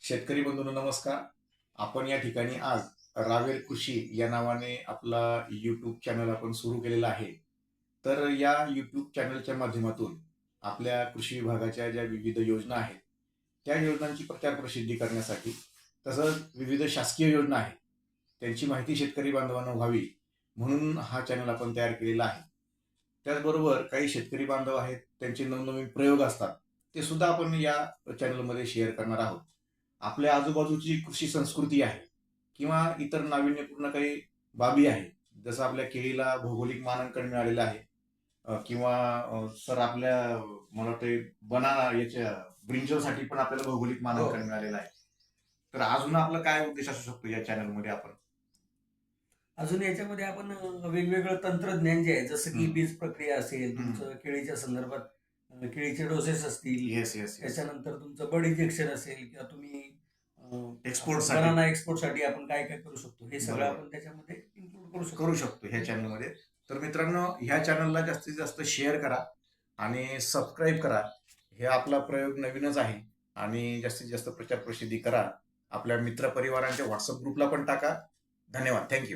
शेतकरी बंधूंनो नमस्कार. आपण या ठिकाणी आज रावेर कृषी या नावाने आपला यूट्यूब चॅनल आपण सुरू केलेला आहे. तर या यूट्यूब चॅनलच्या माध्यमातून आपल्या कृषी विभागाच्या ज्या विविध योजना आहेत, त्या योजनांची प्रचार प्रसिद्धी करण्यासाठी तसंच विविध शासकीय योजना आहेत, त्यांची माहिती शेतकरी बांधवांना व्हावी म्हणून हा चॅनल आपण तयार केलेला आहे. त्याचबरोबर काही शेतकरी बांधव आहेत, त्यांचे नवनवीन प्रयोग असतात, ते सुद्धा आपण या चॅनलमध्ये शेअर करणार आहोत. आपल्या आजूबाजूची कृषी संस्कृती आहे किंवा इतर नाविन्यपूर्ण काही बाबी आहेत. जसं आपल्या केळीला भौगोलिक मानांकन मिळालेलं आहे किंवा सर आपल्या मला वाटते बनाना याच्या ब्रिंजलसाठी पण आपल्याला भौगोलिक मानांकन मिळालेलं आहे. तर अजून आपला काय उद्देश असू शकतो या चॅनलमध्ये आपण? अजून याच्यामध्ये आपण वेगवेगळं तंत्रज्ञान जे आहे, जसं की हं, बीज प्रक्रिया असेल, हं. तुमचं केळीच्या संदर्भात केळीचे डोसेस असतील, येस, येस, येस. त्याच्यानंतर तुमचं बड इंजेक्शन असेल किंवा तुम्ही एक्सपोर्टसाठी बनाना एक्सपोर्टसाठी आपण काय काय करू शकतो, हे सगळं बरोबर आपण त्याच्यामध्ये इन्क्लूड करू करू शकतो. शकतो ह्या चॅनलमध्ये. तर मित्रांनो, ह्या चॅनलला जास्तीत जास्त शेअर करा आणि सबस्क्राईब करा. हे आपला प्रयोग नवीनच आहे आणि जास्तीत जास्त प्रचार प्रसिद्धी करा. आपल्या मित्रपरिवारांच्या व्हॉट्सअप ग्रुपला पण टाका. धन्यवाद. Thank you.